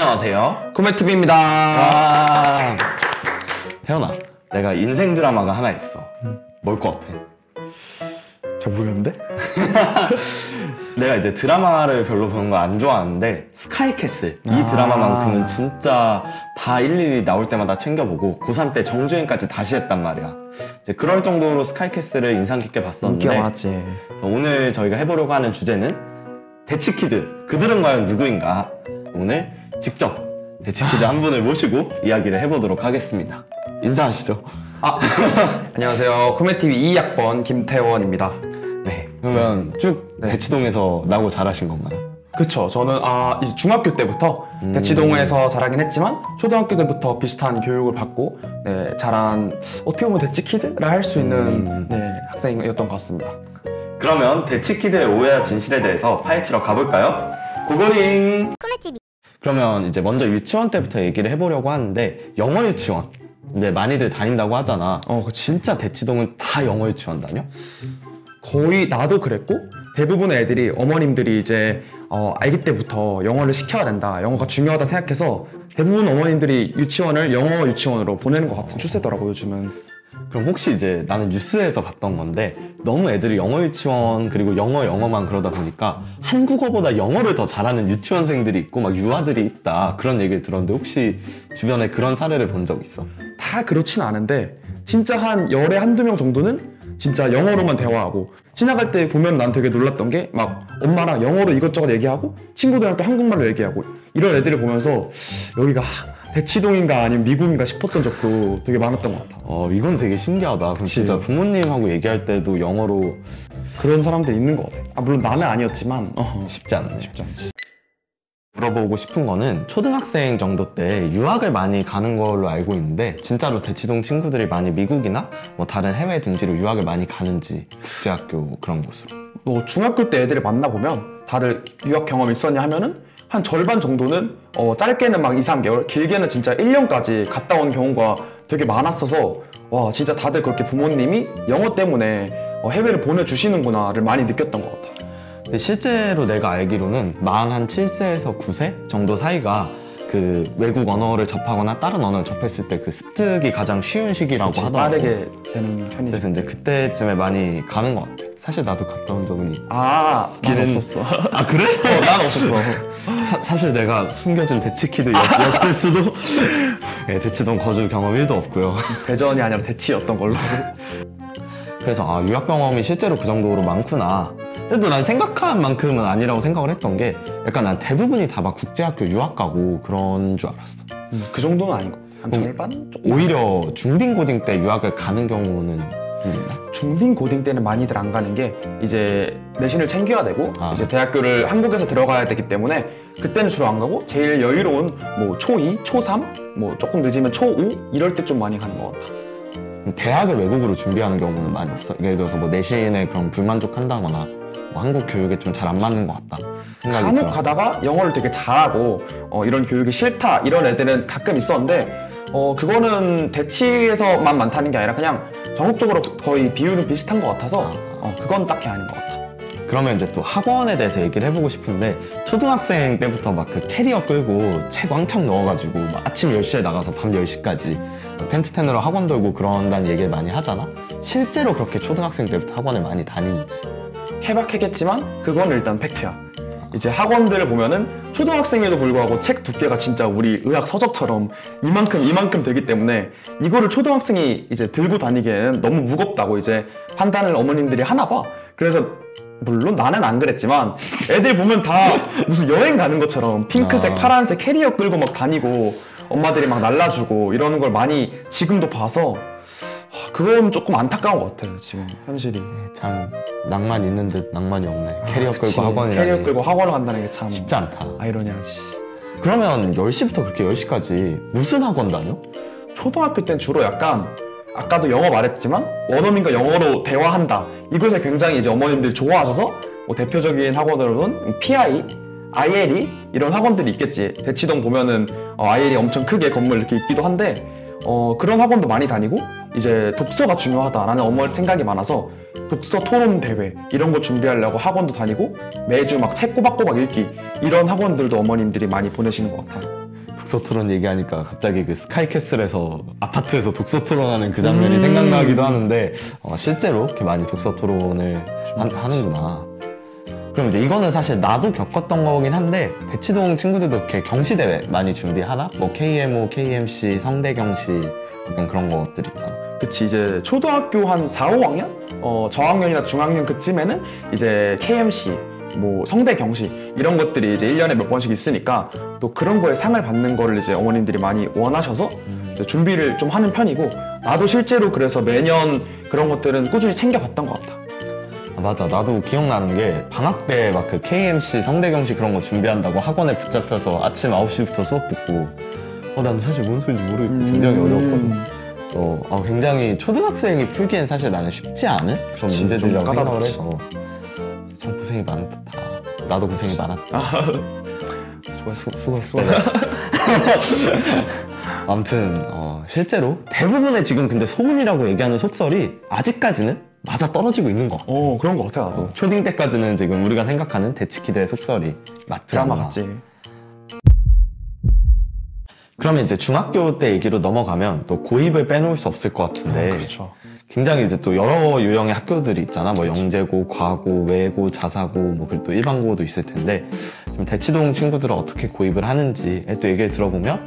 안녕하세요. 코메TV입니다. 태연아, 내가 인생 드라마가 하나 있어. 뭘 것 같아? 잘 모르겠는데? 내가 이제 드라마를 별로 보는 거 안 좋아하는데 스카이캐슬 이 드라마만큼은 진짜 다 일일이 나올 때마다 챙겨보고 고3 때 정주행까지 다시 했단 말이야. 이제 그럴 정도로 스카이캐슬을 인상 깊게 봤었는데 인기가 많았지. 그래서 오늘 저희가 해보려고 하는 주제는 대치키드, 그들은 과연 누구인가? 오늘 직접 대치키드 한 분을 모시고 이야기를 해보도록 하겠습니다. 인사하시죠. 안녕하세요. 코메TV 2학번 김태원입니다. 네, 그러면 쭉 대치동에서 나고 자라신 건가요? 그쵸. 저는 이제 중학교 때부터 대치동에서 자라긴 했지만 초등학교 때부터 비슷한 교육을 받고 자란 어떻게 보면 대치키드라 할 수 있는 학생이었던 것 같습니다. 그러면 대치키드의 오해와 진실에 대해서 파헤치러 가볼까요? 고고링! 코메TV. 그러면 이제 먼저 유치원 때부터 얘기를 해보려고 하는데 영어 유치원 근데 많이들 다닌다고 하잖아. 진짜 대치동은 다 영어 유치원 다녀? 거의 나도 그랬고 대부분의 애들이 어머님들이 이제 아기 때부터 영어를 시켜야 된다, 영어가 중요하다 생각해서 대부분 어머님들이 유치원을 영어 유치원으로 보내는 것 같은 추세더라고 요즘은. 그럼 혹시 이제 나는 뉴스에서 봤던 건데 너무 애들이 영어 유치원 그리고 영어만 그러다 보니까 한국어보다 영어를 더 잘하는 유치원생들이 있고 막 유아들이 있다 그런 얘기를 들었는데 혹시 주변에 그런 사례를 본 적 있어? 다 그렇진 않은데 진짜 한 열에 한두 명 정도는 진짜 영어로만 대화하고 지나갈 때 보면 난 되게 놀랐던 게 막 엄마랑 영어로 이것저것 얘기하고 친구들이랑 또 한국말로 얘기하고 이런 애들을 보면서 여기가 대치동인가 아니면 미국인가 싶었던 적도 되게 많았던 것 같아. 이건 되게 신기하다. 그럼 그치. 진짜 부모님하고 얘기할 때도 영어로 그런 사람들이 있는 것 같아. 물론 나는 아니었지만 쉽지 않네. 쉽지 않지. 물어보고 싶은 거는 초등학생 정도 때 유학을 많이 가는 걸로 알고 있는데 진짜로 대치동 친구들이 많이 미국이나 뭐 다른 해외 등지로 유학을 많이 가는지 국제학교 그런 곳으로. 뭐 중학교 때 애들을 만나보면 다들 유학 경험 있었냐 하면은 한 절반 정도는 짧게는 막 2, 3개월, 길게는 진짜 1년까지 갔다 온 경우가 되게 많았어서 와 진짜 다들 그렇게 부모님이 영어 때문에 해외를 보내주시는구나를 많이 느꼈던 것 같아. 근데 실제로 내가 알기로는 만 한 7세에서 9세 정도 사이가 그 외국 언어를 접하거나 다른 언어를 접했을 때 그 습득이 가장 쉬운 시기라고 하더라고. 빠르게 되는 편이지. 그래서 이제 그때쯤에 많이 가는 것 같아. 사실 나도 갔다 온 적은 난 길은- 없었어. 그래? 난 없었어. 사실 내가 숨겨진 대치키드였을 수도. 네, 대치동 거주 경험 1도 없고요. 대전이 아니라 대치였던 걸로. 그래서 유학 경험이 실제로 그 정도로 많구나. 그래도 난 생각한 만큼은 아니라고 생각을 했던 게 약간 난 대부분이 다 막 국제학교 유학 가고 그런 줄 알았어. 그 정도는 아닌 것 같아. 한 절반? 조금. 오히려 중딩 고딩 때 유학을 가는 경우는 좀 있나? 중딩 고딩 때는 많이들 안 가는 게 이제 내신을 챙겨야 되고 이제 대학교를 한국에서 들어가야 되기 때문에 그때는 주로 안 가고 제일 여유로운 뭐 초2, 초3, 뭐 조금 늦으면 초5 이럴 때 좀 많이 가는 것 같아. 대학을 외국으로 준비하는 경우는 많이 없어. 예를 들어서 뭐 내신에 그런 불만족한다거나 뭐 한국 교육에 좀 잘 안 맞는 것 같다 생각이 간혹 들어서. 가다가 영어를 되게 잘하고 이런 교육이 싫다 이런 애들은 가끔 있었는데 그거는 대치에서만 많다는 게 아니라 그냥 전국적으로 거의 비율은 비슷한 것 같아서 그건 딱히 아닌 것 같아. 그러면 이제 또 학원에 대해서 얘기를 해보고 싶은데 초등학생 때부터 막 그 캐리어 끌고 책 왕창 넣어가지고 막 아침 10시에 나가서 밤 10시까지 텐트 텐으로 학원 돌고 그런다는 얘기를 많이 하잖아. 실제로 그렇게 초등학생 때부터 학원을 많이 다니는지. 케바케겠지만 그건 일단 팩트야. 이제 학원들을 보면은 초등학생에도 불구하고 책 두께가 진짜 우리 의학 서적처럼 이만큼 되기 때문에 이거를 초등학생이 이제 들고 다니기에는 너무 무겁다고 이제 판단을 어머님들이 하나 봐. 그래서 물론 나는 안 그랬지만 애들 보면 다 무슨 여행 가는 것처럼 핑크색, 파란색 캐리어 끌고 막 다니고 엄마들이 막 날라주고 이러는 걸 많이 지금도 봐서 그건 조금 안타까운 것 같아요 지금 현실이. 참 낭만 있는 듯 낭만이 없네. 캐리어 그치. 끌고 학원이라니. 캐리어 끌고 학원을 간다는 게 참 쉽지 않다. 아이러니하지. 그러면 10시부터 그렇게 10시까지 무슨 학원 다녀? 초등학교 땐 주로 약간 아까도 영어 말했지만 원어민과 영어로 대화한다 이것을 굉장히 이제 어머님들이 좋아하셔서 뭐 대표적인 학원으로는 PI, ILE 이런 학원들이 있겠지. 대치동 보면은 ILE 엄청 크게 건물 이렇게 있기도 한데 그런 학원도 많이 다니고 이제 독서가 중요하다라는 어머니 생각이 많아서 독서 토론 대회 이런 거 준비하려고 학원도 다니고 매주 막 책 꼬박꼬박 읽기 이런 학원들도 어머님들이 많이 보내시는 것 같아요. 독서 토론 얘기하니까 갑자기 그 스카이캐슬에서 아파트에서 독서 토론하는 그 장면이 생각나기도 하는데 실제로 이렇게 많이 독서 토론을 하는구나. 그럼 이제 이거는 사실 나도 겪었던 거긴 한데 대치동 친구들도 이렇게 경시대회 많이 준비하나? 뭐 KMO, KMC, 성대경시 약간 그런 것들 있잖아. 그치, 이제 초등학교 한 4, 5학년? 저학년이나 중학년 그쯤에는 이제 KMC, 뭐 성대 경시 이런 것들이 이제 1년에 몇 번씩 있으니까 또 그런 거에 상을 받는 거를 이제 어머님들이 많이 원하셔서 이제 준비를 좀 하는 편이고, 나도 실제로 그래서 매년 그런 것들은 꾸준히 챙겨봤던 것 같아. 맞아, 나도 기억나는 게 방학 때 막 그 KMC, 성대경시 그런 거 준비한다고 학원에 붙잡혀서 아침 9시부터 수업 듣고 난 사실 뭔 소리인지 모르겠고 굉장히 어려웠거든. 굉장히 초등학생이 풀기엔 사실 나는 쉽지 않은 그런 문제들이라고 생각을 해서 참 고생이 많은 듯하다. 나도 고생이 많았다. 수고했어. 아무튼 실제로 대부분의 지금 근데 소문이라고 얘기하는 속설이 아직까지는 맞아 떨어지고 있는 것 같아. 그런 것 같아, 나도. 초딩 때까지는 지금 우리가 생각하는 대치키드의 속설이 맞지 않나. 맞지. 그러면 이제 중학교 때 얘기로 넘어가면 또 고입을 빼놓을 수 없을 것 같은데. 그렇죠. 굉장히 이제 또 여러 유형의 학교들이 있잖아. 뭐 영재고, 과고, 외고, 자사고, 뭐 그리고 또 일반고도 있을 텐데 좀 대치동 친구들은 어떻게 고입을 하는지에 또 얘기를 들어보면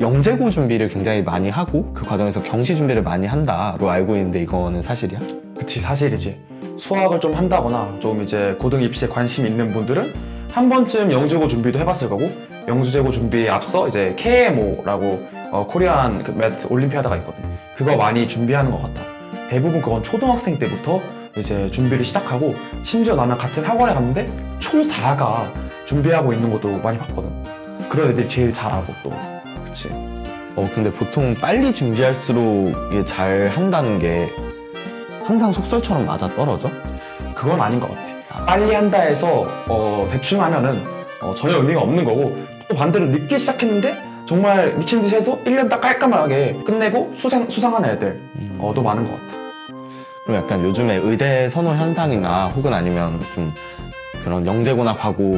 영재고 준비를 굉장히 많이 하고 그 과정에서 경시 준비를 많이 한다로 알고 있는데 이거는 사실이야? 그치, 사실이지. 수학을 좀 한다거나 좀 이제 고등 입시에 관심 있는 분들은 한 번쯤 영재고 준비도 해봤을 거고, 영재고 준비에 앞서 이제 KMO라고 코리안 그 매트 올림피아드가 있거든. 그거 많이 준비하는 것 같아. 대부분 그건 초등학생 때부터 이제 준비를 시작하고, 심지어 나는 같은 학원에 갔는데 초4가 준비하고 있는 것도 많이 봤거든. 그런 애들이 제일 잘하고 또. 그치. 근데 보통 빨리 준비할수록 이게 잘 한다는 게 항상 속설처럼 맞아 떨어져? 그건 아닌 것 같아. 빨리 한다 해서 대충 하면은 전혀 의미가 없는 거고, 또 반대로 늦게 시작했는데 정말 미친 듯이 해서 1년 딱 깔끔하게 끝내고 수상한 애들도 많은 것 같아. 그럼 약간 요즘에 의대 선호 현상이나 혹은 아니면 좀 그런 영재고나 과고,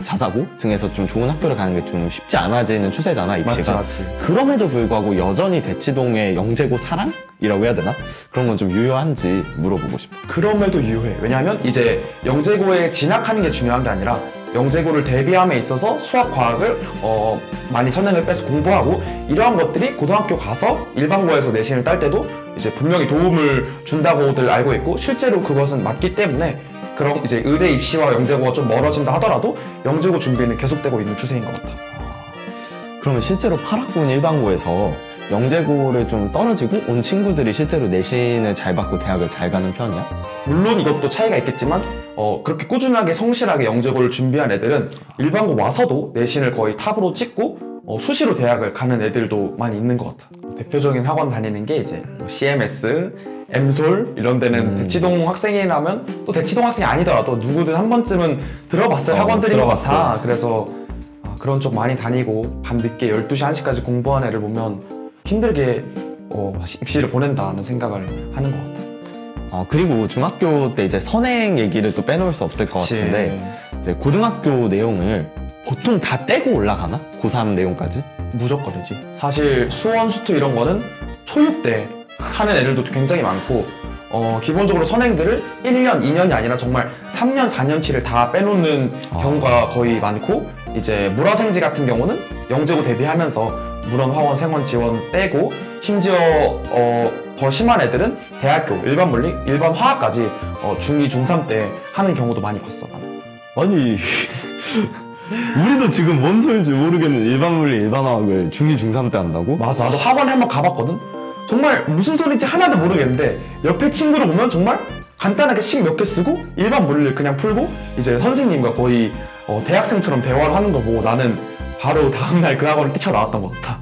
자사고 등에서 좀 좋은 학교를 가는 게 좀 쉽지 않아지는 추세잖아, 입시가. 맞지. 그럼에도 불구하고 여전히 대치동의 영재고 사랑이라고 해야 되나? 그런 건 좀 유효한지 물어보고 싶어. 그럼에도 유효해. 왜냐하면 이제 영재고에 진학하는 게 중요한 게 아니라 영재고를 대비함에 있어서 수학, 과학을 많이 선행을 빼서 공부하고, 이러한 것들이 고등학교 가서 일반고에서 내신을 딸 때도 이제 분명히 도움을 준다고들 알고 있고, 실제로 그것은 맞기 때문에 그럼 이제 의대 입시와 영재고가 좀 멀어진다 하더라도 영재고 준비는 계속되고 있는 추세인 것 같아. 그러면 실제로 8학군 일반고에서 영재고를 좀 떨어지고 온 친구들이 실제로 내신을 잘 받고 대학을 잘 가는 편이야? 물론 이것도 차이가 있겠지만 그렇게 꾸준하게 성실하게 영재고를 준비한 애들은 일반고 와서도 내신을 거의 탑으로 찍고 수시로 대학을 가는 애들도 많이 있는 것 같아. 대표적인 학원 다니는 게 이제 CMS, M솔 이런 데는 대치동 학생이라면, 또 대치동 학생이 아니더라도 누구든 한 번쯤은 들어봤을 학원들인 것 같아. 그래서 그런 쪽 많이 다니고 밤늦게 12시, 1시까지 공부하는 애를 보면 힘들게 입시를 보낸다는 생각을 하는 것 같아. 그리고 중학교 때 이제 선행 얘기를 또 빼놓을 수 없을 것 같은데 이제 고등학교 내용을 보통 다 떼고 올라가나? 고3 내용까지? 무조건이지. 사실 수원, 수투 이런 거는 초6 때 하는 애들도 굉장히 많고, 기본적으로 선행들을 1년, 2년이 아니라 정말 3년, 4년치를 다 빼놓는 경우가 거의 많고, 이제 물화생지 같은 경우는 영재고 대비하면서 물원, 화원, 생원, 지원 빼고, 심지어 더 심한 애들은 대학교, 일반 물리, 일반 화학까지 중2, 중3 때 하는 경우도 많이 봤어, 나는. 아니 우리도 지금 뭔 소리인지 모르겠는 일반 물리, 일반 화학을 중2, 중3 때 한다고? 맞아, 나도 학원에 한번 가봤거든? 정말 무슨 소리인지 하나도 모르겠는데 옆에 친구를 보면 정말 간단하게 식 몇 개 쓰고 일반 물리를 그냥 풀고 이제 선생님과 거의 대학생처럼 대화를 하는 거 보고 나는 바로 다음날 그 학원을 뛰쳐나왔던 것 같아.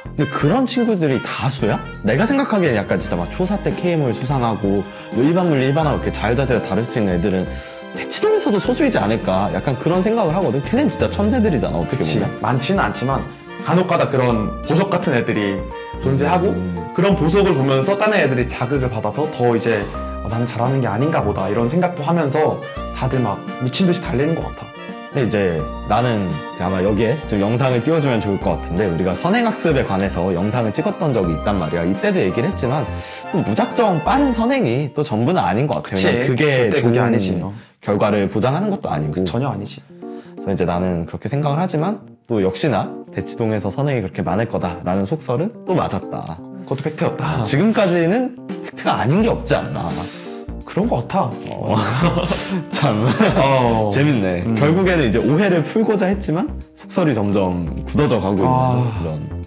근데 그런 친구들이 다수야? 내가 생각하기엔 약간 진짜 막 초4 때 KM을 수상하고 일반 물리, 일반 화학 이렇게 자유자재로 다룰 수 있는 애들은 대치동에서도 소수이지 않을까 약간 그런 생각을 하거든. 걔는 진짜 천재들이잖아, 어떻게 그치. 보면. 많지는 않지만 간혹가다 그런 보석 같은 애들이 존재하고 그런 보석을 보면서 다른 애들이 자극을 받아서 더 이제 나는 잘하는 게 아닌가 보다 이런 생각도 하면서 다들 막 미친 듯이 달리는 것 같아. 근데 이제 나는 아마 여기에 좀 영상을 띄워주면 좋을 것 같은데 우리가 선행학습에 관해서 영상을 찍었던 적이 있단 말이야. 이때도 얘기를 했지만 또 무작정 빠른 선행이 또 전부는 아닌 것 같아요. 그치. 그게 절대 좋은 그게 아니지. 결과를 보장하는 것도 아니고. 전혀 아니지. 그래서 이제 나는 그렇게 생각을 하지만 또 역시나 대치동에서 선행이 그렇게 많을 거다라는 속설은 또 맞았다. 그것도 팩트였다. 지금까지는 팩트가 아닌 게 없지 않나. 그런 것 같아. 참 어. 재밌네. 결국에는 이제 오해를 풀고자 했지만 속설이 점점 굳어져 가고 있는 그런.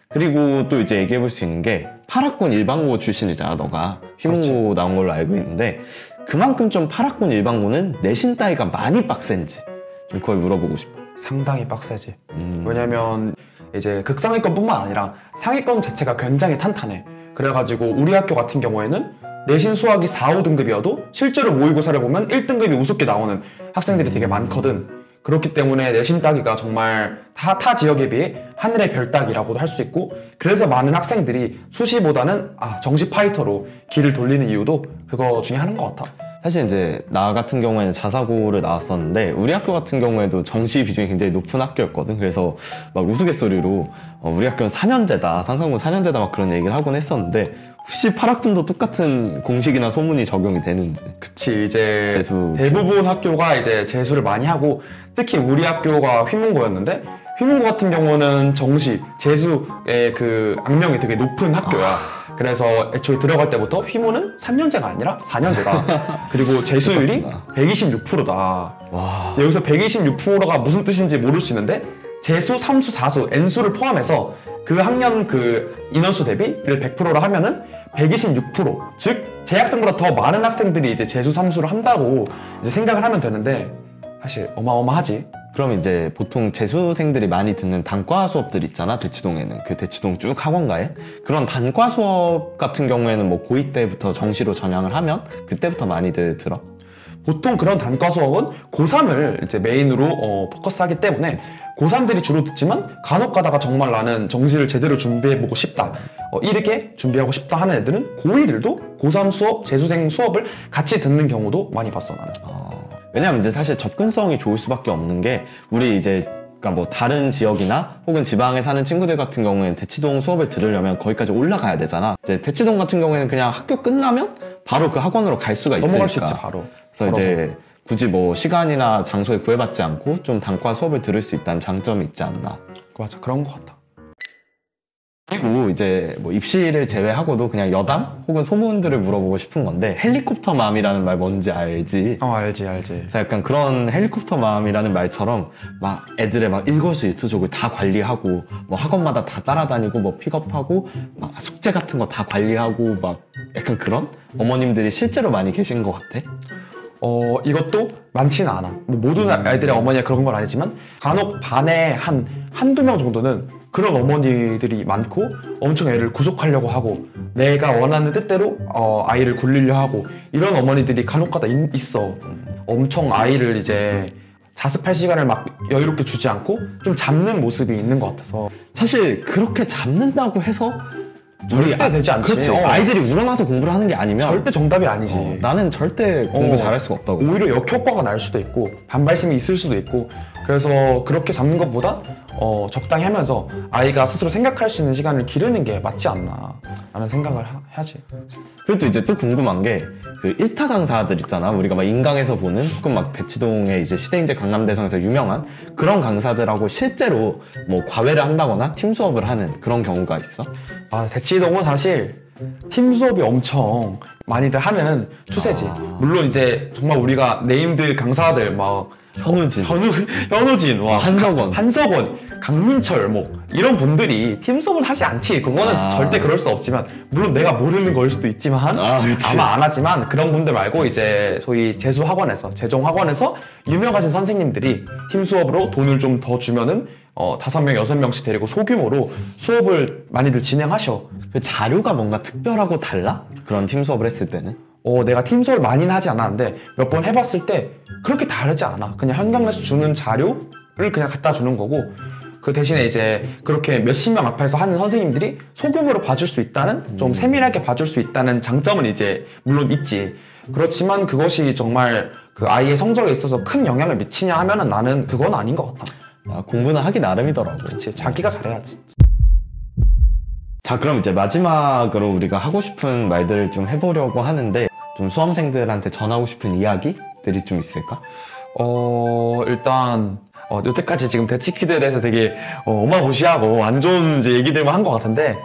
그리고 또 이제 얘기해 볼 수 있는 게 8학군 일반고 출신이잖아, 너가. 휘문고 그렇지. 나온 걸로 알고 있는데 그만큼 좀 8학군 일반고는 내신 따위가 많이 빡센지 좀 그걸 물어보고 싶어. 상당히 빡세지. 왜냐면 이제 극상위권뿐만 아니라 상위권 자체가 굉장히 탄탄해. 그래가지고 우리 학교 같은 경우에는 내신 수학이 4, 5등급이어도 실제로 모의고사를 보면 1등급이 우습게 나오는 학생들이 되게 많거든. 그렇기 때문에 내신 따기가 정말 타 지역에 비해 하늘의 별 따기라고도 할 수 있고, 그래서 많은 학생들이 수시보다는 정시 파이터로 길을 돌리는 이유도 그거 중에 하나인 것 같아. 사실 이제 나 같은 경우에는 자사고를 나왔었는데 우리 학교 같은 경우에도 정시 비중이 굉장히 높은 학교였거든. 그래서 막 우스갯소리로 우리 학교는 4년제다, 상상고 4년제다 막 그런 얘기를 하곤 했었는데 혹시 8학군도 똑같은 공식이나 소문이 적용이 되는지. 그치, 이제 재수 대부분 학교가 이제 재수를 많이 하고, 특히 우리 학교가 휘문고였는데 휘문고 같은 경우는 정시, 재수의 그 악명이 되게 높은 학교야. 그래서 애초에 들어갈 때부터 휘문은 3년제가 아니라 4년제다. 그리고 재수율이 126%다. 와. 여기서 126%가 무슨 뜻인지 모를 수 있는데 재수, 삼수, 사수, N수를 포함해서 그 학년 그 인원수 대비를 100%로 하면은 126%, 즉 재학생보다 더 많은 학생들이 이제 재수, 삼수를 한다고 이제 생각을 하면 되는데 사실 어마어마하지. 그럼 이제 보통 재수생들이 많이 듣는 단과 수업들 있잖아, 대치동에는. 그 대치동 쭉 학원가에. 그런 단과 수업 같은 경우에는 뭐 고2 때부터 정시로 전향을 하면 그때부터 많이들 들어. 보통 그런 단과 수업은 고3을 이제 메인으로 포커스하기 때문에 고3들이 주로 듣지만 간혹 가다가 정말 나는 정시를 제대로 준비해보고 싶다, 이렇게 준비하고 싶다 하는 애들은 고1들도 고3 수업, 재수생 수업을 같이 듣는 경우도 많이 봤어, 나는. 왜냐면 이제 사실 접근성이 좋을 수밖에 없는 게 우리 이제 그러니까 뭐 다른 지역이나 혹은 지방에 사는 친구들 같은 경우에는 대치동 수업을 들으려면 거기까지 올라가야 되잖아. 이제 대치동 같은 경우에는 그냥 학교 끝나면 바로 그 학원으로 갈 수가 있으니까. 넘어갈 수 있지, 바로. 그래서 이제 굳이 뭐 시간이나 장소에 구애받지 않고 좀 단과 수업을 들을 수 있다는 장점이 있지 않나. 맞아, 그런 것 같아. 그리고 이제 뭐 입시를 제외하고도 그냥 여담 혹은 소문들을 물어보고 싶은 건데 헬리콥터 맘이라는 말 뭔지 알지? 알지. 그래서 약간 그런 헬리콥터 맘이라는 말처럼 막 애들의 막 일거수일투족을 다 관리하고 뭐 학원마다 다 따라다니고 뭐 픽업하고 막 숙제 같은 거 다 관리하고 막 약간 그런 어머님들이 실제로 많이 계신 것 같아. 이것도 많지는 않아. 뭐 모든 아이들의 어머니가 그런 건 아니지만 간혹 반에 한두 명 정도는 그런 어머니들이 많고 엄청 애를 구속하려고 하고 내가 원하는 뜻대로 아이를 굴리려 하고 이런 어머니들이 간혹가다 있어. 엄청 아이를 이제 자습할 시간을 막 여유롭게 주지 않고 좀 잡는 모습이 있는 것 같아서. 사실 그렇게 잡는다고 해서 절대 되지 않지. 그렇지. 아이들이 우러나서 공부를 하는 게 아니면 절대 정답이 아니지. 나는 절대 공부 잘할 수가 없다고. 오히려 역효과가 날 수도 있고 반발심이 있을 수도 있고, 그래서 그렇게 잡는 것보다 적당히 하면서 아이가 스스로 생각할 수 있는 시간을 기르는 게 맞지 않나 라는 생각을 해야지. 그리고 또 이제 또 궁금한 게 그 일타 강사들 있잖아. 우리가 막 인강에서 보는 혹은 막 대치동의 이제 시대인재 강남대성에서 유명한 그런 강사들하고 실제로 뭐 과외를 한다거나 팀 수업을 하는 그런 경우가 있어? 대치동은 사실 팀 수업이 엄청 많이들 하는 추세지. 물론 이제 정말 우리가 네임드 강사들 막 현우진, 와, 한석원, 강민철, 뭐 이런 분들이 팀 수업을 하지 않지. 그거는 절대 그럴 수 없지만, 물론 내가 모르는 거일 수도 있지만 아마 안 하지만, 그런 분들 말고 이제 소위 재수학원에서, 재정학원에서 유명하신 선생님들이 팀 수업으로 돈을 좀 더 주면은 5명, 6명씩 데리고 소규모로 수업을 많이들 진행하셔. 그 자료가 뭔가 특별하고 달라? 그런 팀 수업을 했을 때는? 내가 팀 수업을 많이는 하지 않았는데 몇 번 해봤을 때 그렇게 다르지 않아. 그냥 현장에서 주는 자료를 그냥 갖다 주는 거고, 그 대신에 이제 그렇게 몇십 명 앞에서 하는 선생님들이 소규모로 봐줄 수 있다는, 좀 세밀하게 봐줄 수 있다는 장점은 이제 물론 있지. 그렇지만 그것이 정말 그 아이의 성적에 있어서 큰 영향을 미치냐 하면은 나는 그건 아닌 것 같아. 아, 공부는 하기 나름이더라고. 그치, 자기가 잘해야지. 자, 그럼 이제 마지막으로 우리가 하고 싶은 말들을 좀 해보려고 하는데 좀 수험생들한테 전하고 싶은 이야기들이 좀 있을까? 일단 여태까지 지금 대치키드에 대해서 되게 어마무시하고 안 좋은 이제 얘기들만 한 것 같은데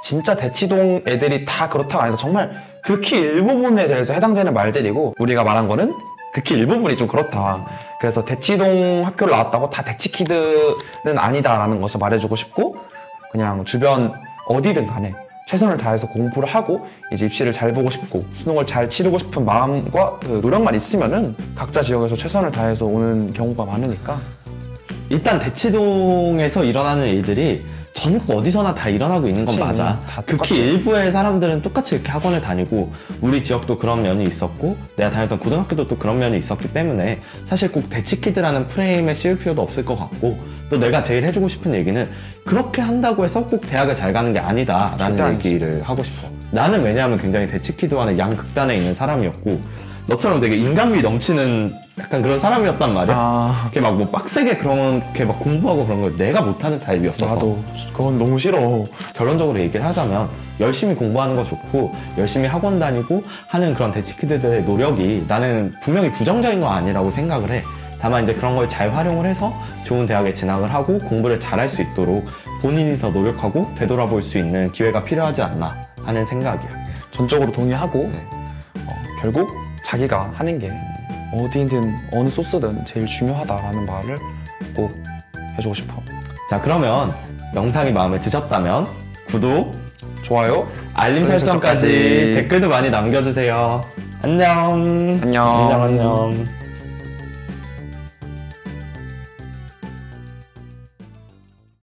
진짜 대치동 애들이 다 그렇다가 아니라 정말 극히 일부분에 대해서 해당되는 말들이고 우리가 말한 거는 극히 일부분이 좀 그렇다. 그래서 대치동 학교를 나왔다고 다 대치키드는 아니다라는 것을 말해주고 싶고 그냥 주변 어디든 간에 최선을 다해서 공부를 하고 이제 입시를 잘 보고 싶고 수능을 잘 치르고 싶은 마음과 그 노력만 있으면은 각자 지역에서 최선을 다해서 오는 경우가 많으니까 일단 대치동에서 일어나는 일들이 전국 어디서나 다 일어나고 있는 건 그치. 맞아. 다 똑같이. 극히 일부의 사람들은 똑같이 이렇게 학원을 다니고 우리 지역도 그런 면이 있었고 내가 다녔던 고등학교도 또 그런 면이 있었기 때문에 사실 꼭 대치키드라는 프레임에 씌울 필요도 없을 것 같고 또 내가 제일 해주고 싶은 얘기는 그렇게 한다고 해서 꼭 대학을 잘 가는 게 아니다라는 절대 아니지. 얘기를 하고 싶어. 나는 왜냐하면 굉장히 대치키드와는 양극단에 있는 사람이었고 너처럼 되게 인간미 넘치는 약간 그런 사람이었단 말이야. 이렇게 막 뭐 빡세게 그렇게 막 공부하고 그런 걸 내가 못하는 타입이었어서. 나도 그건 너무 싫어. 결론적으로 얘기를 하자면 열심히 공부하는 거 좋고 열심히 학원 다니고 하는 그런 대치키드들의 노력이 나는 분명히 부정적인 건 아니라고 생각을 해. 다만 이제 그런 걸 잘 활용을 해서 좋은 대학에 진학을 하고 공부를 잘할 수 있도록 본인이 더 노력하고 되돌아볼 수 있는 기회가 필요하지 않나 하는 생각이야. 전적으로 동의하고 네. 결국 자기가 하는 게 어디든 어느 소스든 제일 중요하다라는 말을 꼭 해주고 싶어. 자, 그러면 영상이 마음에 드셨다면 구독, 좋아요, 알림 설정까지 댓글도 많이 남겨주세요. 안녕. 안녕. 안녕.